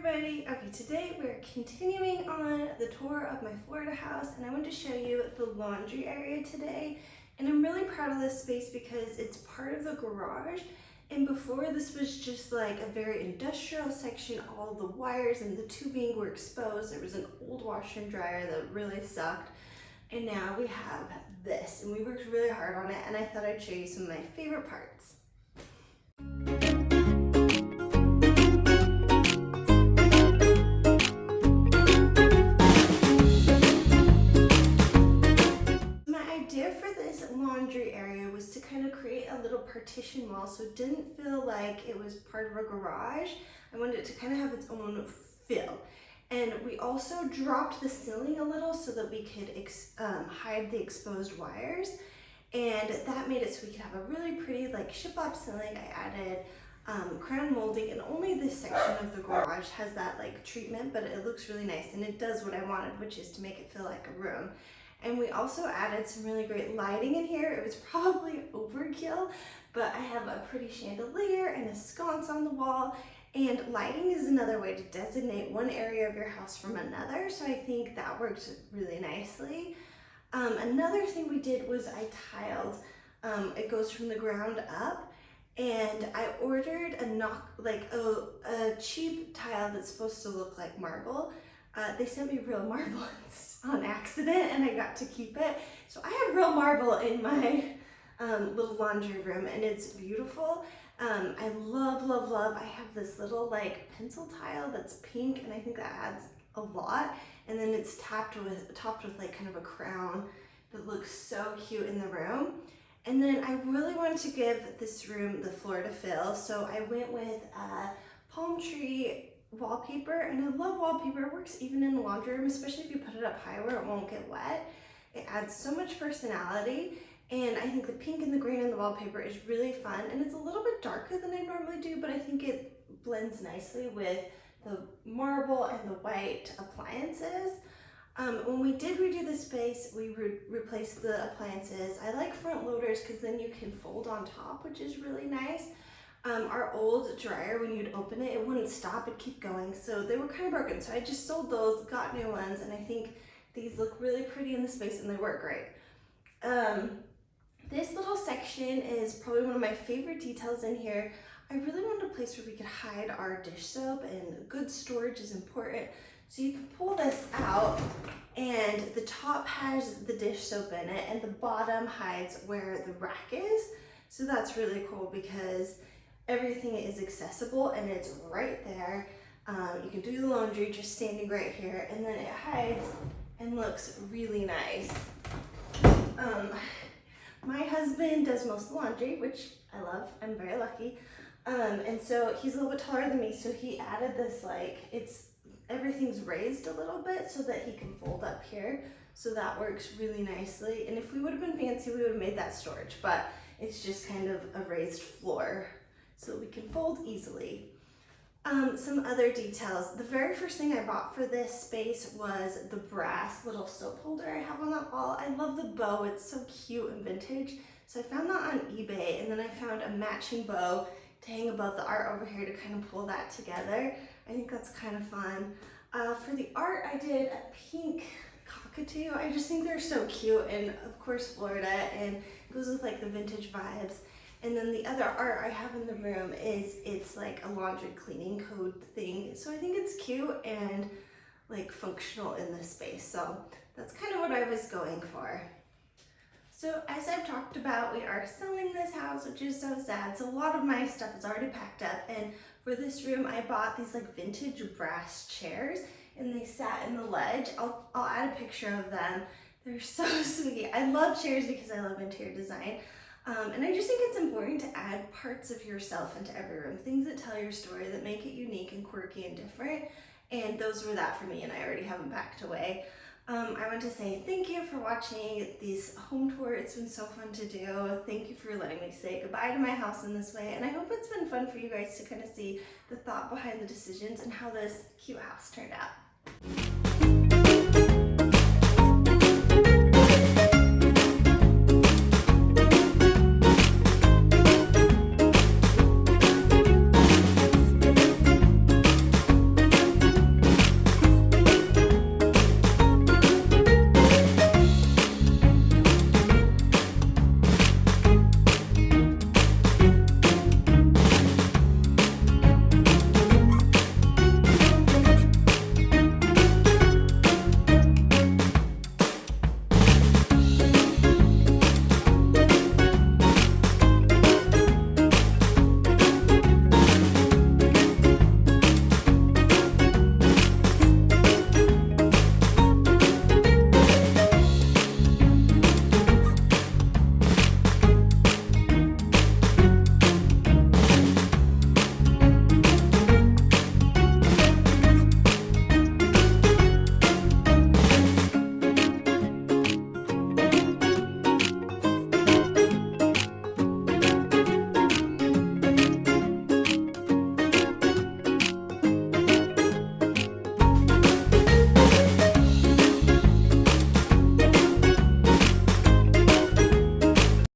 everybody. Okay, today we're continuing on the tour of my Florida house, and I want to show you the laundry area today. And I'm really proud of this space because it's part of the garage, and before this was just like a very industrial section. All the wires and the tubing were exposed. There was an old washer and dryer that really sucked, and now we have this, and we worked really hard on it, and I thought I'd show you some of my favorite parts. Laundry area was to kind of create a little partition wall so it didn't feel like it was part of a garage. I wanted it to kind of have its own feel. And we also dropped the ceiling a little so that we could hide the exposed wires, and that made it so we could have a really pretty like shiplap ceiling. I added crown molding, and only this section of the garage has that like treatment, but it looks really nice and it does what I wanted, which is to make it feel like a room. And we also added some really great lighting in here. It was probably overkill, but I have a pretty chandelier and a sconce on the wall, and lighting is another way to designate one area of your house from another, so I think that worked really nicely. Another thing we did was I tiled. It goes from the ground up, and I ordered a cheap tile that's supposed to look like marble. They sent me real marble on accident, and I got to keep it. So I have real marble in my little laundry room, and it's beautiful. I love, I have this little like pencil tile that's pink, and I think that adds a lot. And then it's topped with like kind of a crown that looks so cute in the room. And then I really wanted to give this room the Florida feel, so I went with palm tree wallpaper, and I love wallpaper. It works even in the laundry room, especially if you put it up high where it won't get wet. It adds so much personality, and I think the pink and the green in the wallpaper is really fun, and it's a little bit darker than I normally do, but I think it blends nicely with the marble and the white appliances. When we did redo the space, we replaced the appliances. I like front loaders because then you can fold on top, which is really nice. Our old dryer, when you'd open it, it wouldn't stop, it'd keep going, so they were kind of broken. So I just sold those, got new ones, and I think these look really pretty in the space and they work great. This little section is probably one of my favorite details in here. I really wanted a place where we could hide our dish soap, and good storage is important. So you can pull this out, and the top has the dish soap in it, and the bottom hides where the rack is. So that's really cool because everything is accessible and it's right there. You can do the laundry just standing right here, and then it hides and looks really nice. My husband does most of the laundry, which I love. I'm very lucky. And so he's a little bit taller than me, so he added this everything's raised a little bit so that he can fold up here. So that works really nicely. And if we would have been fancy, we would have made that storage, but it's just kind of a raised floor so we can fold easily. Some other details. The very first thing I bought for this space was the brass little soap holder I have on that wall. I love the bow, it's so cute and vintage. So I found that on eBay, and then I found a matching bow to hang above the art over here to kind of pull that together. I think that's kind of fun. For the art, I did a pink cockatoo. I just think they're so cute, and of course Florida, and it goes with like the vintage vibes. And then the other art I have in the room it's like a laundry cleaning code thing. So I think it's cute and like functional in this space. So that's kind of what I was going for. So as I've talked about, we are selling this house, which is so sad. So a lot of my stuff is already packed up. And for this room, I bought these like vintage brass chairs, and they sat in the ledge. I'll add a picture of them. They're so sweet. I love chairs because I love interior design. And I just think it's important to add parts of yourself into every room, things that tell your story, that make it unique and quirky and different. And those were that for me, and I already have them packed away. I want to say thank you for watching this home tour. It's been so fun to do. Thank you for letting me say goodbye to my house in this way. And I hope it's been fun for you guys to kind of see the thought behind the decisions and how this cute house turned out.